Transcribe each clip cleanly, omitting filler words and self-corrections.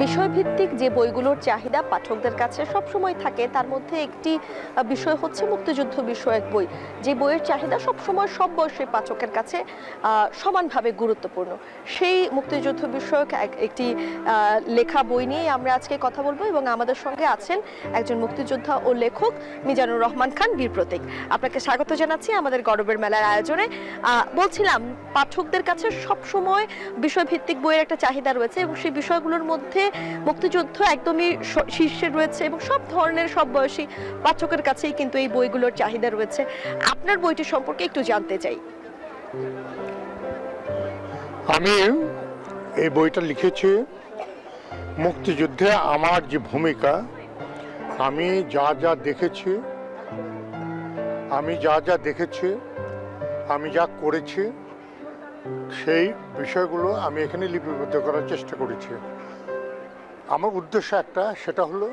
বিষয়ভিত্তিক যে বইগুলোর চাহিদা পাঠকদের কাছে সবসময় থাকে, তার মধ্যে একটি বিষয় হচ্ছে মুক্তিযুদ্ধ বিষয়ক বই, যে বইয়ের চাহিদা সবসময় সব বয়সের পাঠকের কাছে সমানভাবে গুরুত্বপূর্ণ। সেই মুক্তিযুদ্ধ বিষয়ক একটি লেখা বই নিয়ে আমরা আজকে কথা বলবো, এবং আমাদের সঙ্গে আছেন একজন মুক্তিযোদ্ধা ও লেখক মিজানুর রহমান খান বীর প্রতীক। আপনাকে স্বাগত জানাচ্ছি আমাদের গৌরবের মেলার আয়োজনে। বলছিলাম, পাঠকদের কাছে সবসময় বিষয়ভিত্তিক বইয়ের একটা চাহিদা রয়েছে, এবং সেই বিষয়গুলোর মধ্যে মুক্তিযুদ্ধ একদমই শীর্ষে রয়েছে, এবং সব ধরনের সব বয়সী পাঠকের কাছেই কিন্তু এই বইগুলোর চাহিদা রয়েছে। আপনার বইটি সম্পর্কে একটু জানতে চাই। আমি এই বইটা লিখেছি মুক্তিযুদ্ধে আমার যে ভূমিকা, আমি যা যা দেখেছি, আমি যা করেছি, সেই বিষয়গুলো আমি এখানে লিপিবদ্ধ করার চেষ্টা করেছি। আমার উদ্দেশ্য একটা, সেটা হলো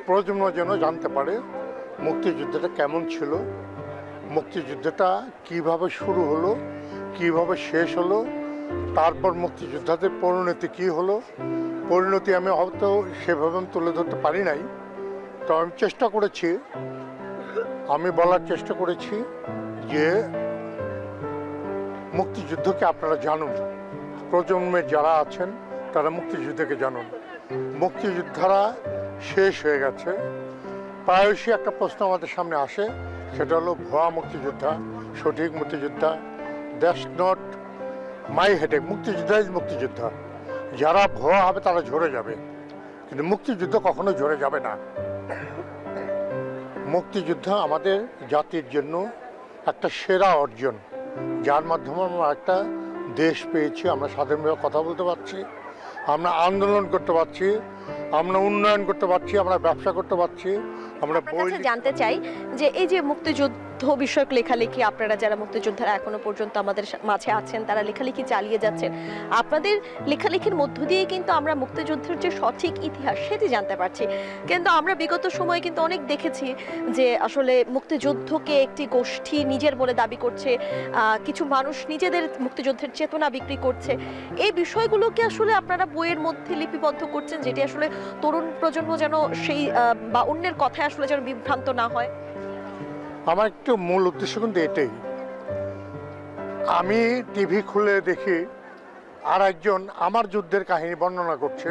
প্রজন্ম যেন জানতে পারে মুক্তিযুদ্ধটা কেমন ছিল, মুক্তিযুদ্ধটা কিভাবে শুরু হলো, কিভাবে শেষ হলো, তারপর মুক্তিযোদ্ধাদের পরিণতি কী হলো। পরিণতি আমি হয়তো সেভাবে তুলে ধরতে পারি নাই, তো আমি চেষ্টা করেছি, আমি বলার চেষ্টা করেছি যে মুক্তিযুদ্ধকে আপনারা জানুন, প্রজন্মের যারা আছেন তারা মুক্তিযুদ্ধকে জানুন। মুক্তিযোদ্ধারা শেষ হয়ে গেছে। প্রায়শই একটা প্রশ্ন আমাদের সামনে আসে, সেটা হলো ভুয়া মুক্তিযোদ্ধা, সঠিক মুক্তিযোদ্ধা। That's not my headache. মুক্তিযোদ্ধা ইজ মুক্তিযোদ্ধা। যারা ভুয়া হবে তারা ঝরে যাবে, কিন্তু মুক্তিযুদ্ধ কখনো ঝরে যাবে না। মুক্তিযুদ্ধ আমাদের জাতির জন্য একটা সেরা অর্জন, যার মাধ্যমে আমরা একটা দেশ পেয়েছি, আমরা স্বাধীনভাবে কথা বলতে পারছি, আমরা আন্দোলন করতে পারছি, আমরা উন্নয়ন করতে পারছি, আমরা ব্যবসা করতে পারছি, আমরা বই। জানতে চাই যে এই যে মুক্তিযুদ্ধ বিষয়ক লেখালেখি, আপনারা যারা মুক্তিযোদ্ধারা এখনো পর্যন্ত আমাদের মাঝে আছেন, তারা লেখালেখি চালিয়ে যাচ্ছেন, আপনাদের লেখালেখির মধ্য দিয়ে কিন্তু আমরা মুক্তিযুদ্ধের যে সঠিক ইতিহাস সেটি জানতে পারছি। কিন্তু আমরা বিগত সময়ে কিন্তু অনেক দেখেছি যে আসলে মুক্তিযুদ্ধকে একটি গোষ্ঠী নিজের বলে দাবি করছে, কিছু মানুষ নিজেদের মুক্তিযুদ্ধের চেতনা বিক্রি করছে। এই বিষয়গুলোকে আসলে আপনারা বইয়ের মধ্যে লিপিবদ্ধ করছেন, যেটি আসলে তরুণ প্রজন্ম যেন সেই বা অন্যের কথায় আসলে যেন বিভ্রান্ত না হয়। আমার একটু মূল উদ্দেশ্য কিন্তু এটাই। আমি টিভি খুলে দেখি আর একজন আমার যুদ্ধের কাহিনী বর্ণনা করছে,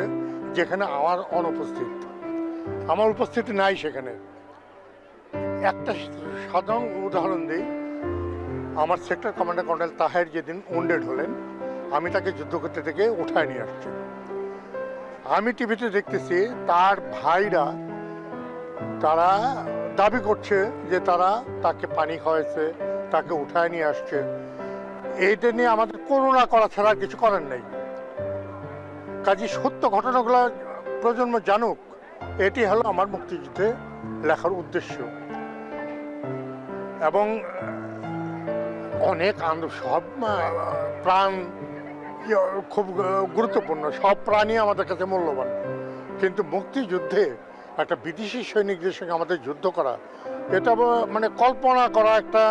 যেখানে আমার অনুপস্থিত, আমার উপস্থিতি নাই সেখানে। একটা সাধারণ উদাহরণ দিই, আমার সেক্টর কমান্ডার কর্নেল তাহের যেদিন উন্ডেড হলেন, আমি তাকে যুদ্ধক্ষেত্র থেকে উঠায় নিয়ে আসছি। আমি টিভিতে দেখতেছি তার ভাইরা তারা দাবি করছে যে তারা তাকে পানি খাওয়াইছে, তাকে উঠায় নিয়ে আসছে। এইটা নিয়ে আমাদের করুণা করা ছাড়া কিছু করার নেই। কাজে সত্য ঘটনাগুলো প্রজন্ম জানুক, এটি হলো আমার মুক্তিযুদ্ধে লেখার উদ্দেশ্য। এবং অনেক সব প্রাণ খুব গুরুত্বপূর্ণ, সব প্রাণী আমাদের কাছে মূল্যবান, কিন্তু মুক্তিযুদ্ধে একটা বিদেশি সৈনিকদের সঙ্গে আমাদের যুদ্ধ করা, এটা মানে কল্পনা করা একটা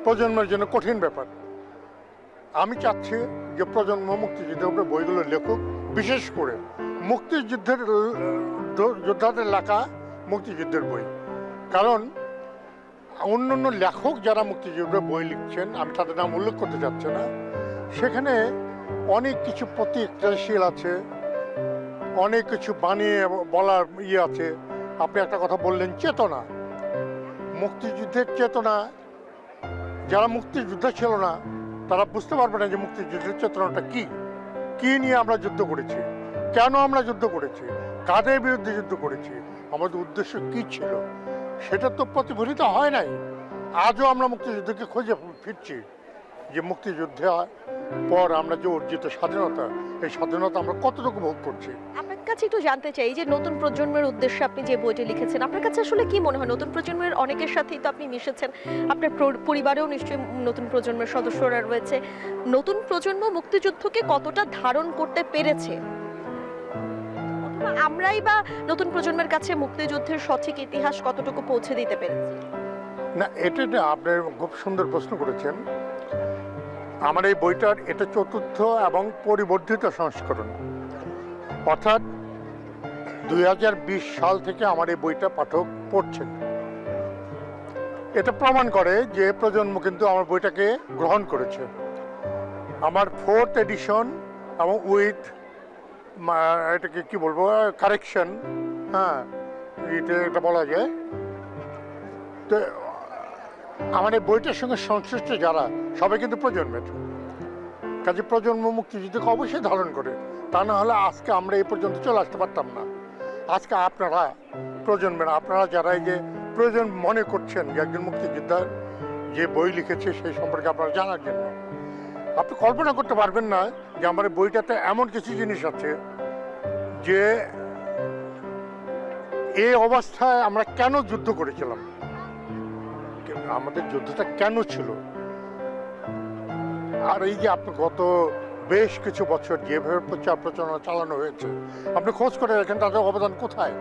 প্রজন্মের জন্য কঠিন ব্যাপার। আমি চাচ্ছি যে প্রজন্ম মুক্তিযুদ্ধের উপরে বইগুলো লেখুক, বিশেষ করে মুক্তিযুদ্ধের যোদ্ধাদের লেখা মুক্তিযুদ্ধের বই। কারণ অন্যান্য লেখক যারা মুক্তিযুদ্ধের বই লিখছেন, আমি তাদের নাম উল্লেখ করতে চাচ্ছি না, সেখানে অনেক কিছু প্রতিক্রিয়াশীল আছে, অনেক কিছু বানিয়ে বলার আছে। আপনি একটা কথা বললেন, চেতনা, মুক্তিযুদ্ধের চেতনা, যারা মুক্তিযুদ্ধ ছিল না তারা বুঝতে পারবে না যে মুক্তিযুদ্ধের চেতনাটা কি নিয়ে আমরা যুদ্ধ করেছি, কেন আমরা যুদ্ধ করেছি, কাদের বিরুদ্ধে যুদ্ধ করেছি, আমাদের উদ্দেশ্য কি ছিল, সেটা তো প্রতিফলিত হয় নাই। আজও আমরা মুক্তিযুদ্ধকে খুঁজে ফিরছি, যে মুক্তিযুদ্ধে পর আমরা যে অর্জিত স্বাধীনতা, এই স্বাধীনতা আমরা কতটুকু ভোগ করছি। আপনার কাছে একটু জানতে চাই, যে নতুন প্রজন্মের উদ্দেশ্যে আপনি যে বইটি লিখেছেন, আপনার কাছে আসলে কি মনে হয়? নতুন প্রজন্মের অনেকের সাথেই তো আপনি মিশেছেন, আপনার পরিবারেও নিশ্চয়ই নতুন প্রজন্মের সদস্যরা রয়েছে। নতুন প্রজন্ম মুক্তিযুদ্ধকে কতটা ধারণ করতে পেরেছে, অথবা আমরাই বা নতুন প্রজন্মের কাছে মুক্তিযুদ্ধের সঠিক ইতিহাস কতটুকু পৌঁছে দিতে পেরেছি? না, এটা আপনি খুব সুন্দর প্রশ্ন করেছেন। আমার এই বইটার এটা চতুর্থ এবং পরিবর্ধিত সংস্করণ, অর্থাৎ 2020 সাল থেকে আমার এই বইটা পাঠক পড়ছেন। এটা প্রমাণ করে যে প্রজন্ম কিন্তু আমার বইটাকে গ্রহণ করেছে। আমার 4th এডিশন এবং উইথ এটাকে কি বলবো কারেকশন, হ্যাঁ এটা বলা যায়। তো আমার এই বইটার সঙ্গে সংশ্লিষ্ট যারা সবাই কিন্তু প্রজন্মের, কাজে প্রজন্ম মুক্তিযুদ্ধকে অবশ্যই ধারণ করে, তা না হলে আজকে আমরা এই পর্যন্ত চলে আসতে পারতাম না। আজকে আপনারা প্রজন্মের, আপনারা যারা এই যে প্রয়োজন মনে করছেন যে একজন মুক্তিযোদ্ধার যে বই লিখেছে সেই সম্পর্কে আপনারা জানার জন্য, আপনি কল্পনা করতে পারবেন না যে আমার এই বইটাতে এমন কিছু জিনিস আছে যে এই অবস্থায় আমরা কেন যুদ্ধ করেছিলাম, আমাদের যুদ্ধটা কেন ছিল। আর এই যে আপনি গত বেশ কিছু বছর যেভাবে প্রচার প্রচারণা চালানো হয়েছে, আপনি খোঁজ করে দেখেন তাদের অবদান কোথায়।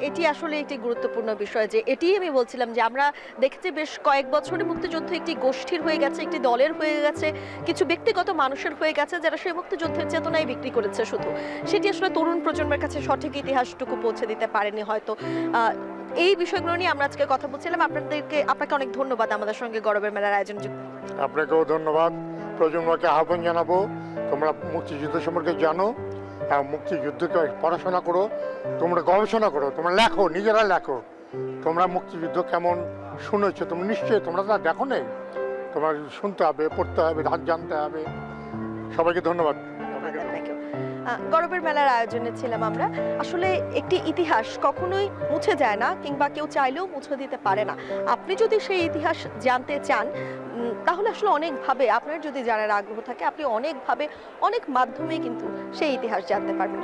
এটি আসলে একটি গুরুত্বপূর্ণ বিষয়, যে এটি আমি বলছিলাম যে আমরা দেখেছি বেশ কয়েক বছরে মুক্তিযুদ্ধ একটি গোষ্ঠীর হয়ে গেছে, একটি দলের হয়ে গেছে, কিছু ব্যক্তিগত মানুষের হয়ে গেছে যারা সেই মুক্তিযুদ্ধের চেতনায় বিক্রি করেছে শুধু। সেটি আসলে তরুণ প্রজন্মের কাছে সঠিক ইতিহাসটুকু পৌঁছে দিতে পারেনি হয়তো। এই বিষয়গুলো নিয়ে আমরা আজকে কথা বলছিলাম। আপনাকে অনেক ধন্যবাদ আমাদের সঙ্গে গৌরবের মেলার আয়োজন। আপনাকেও ধন্যবাদ। প্রজন্মকে আহ্বান জানাবো, তোমরা মুক্তিযুদ্ধ সম্পর্কে জানো, মুক্তিযুদ্ধকে পড়াশোনা করো, তোমরা গবেষণা করো, তোমরা লেখো, নিজেরা লেখো। তোমরা মুক্তিযুদ্ধ কেমন শুনেছো, তোমরা নিশ্চয়ই, তোমরা তা দেখো নেই, তোমার শুনতে হবে, পড়তে হবে, জানতে হবে। সবাইকে ধন্যবাদ। গৌরবের মেলার আয়োজনে ছিলাম আমরা। আসলে একটি ইতিহাস কখনোই মুছে যায় না, কিংবা কেউ চাইলেও মুছে দিতে পারে না। আপনি যদি সেই ইতিহাস জানতে চান তাহলে আসলে অনেকভাবে, আপনার যদি জানার আগ্রহ থাকে, আপনি অনেকভাবে অনেক মাধ্যমে কিন্তু সেই ইতিহাস জানতে পারবেন।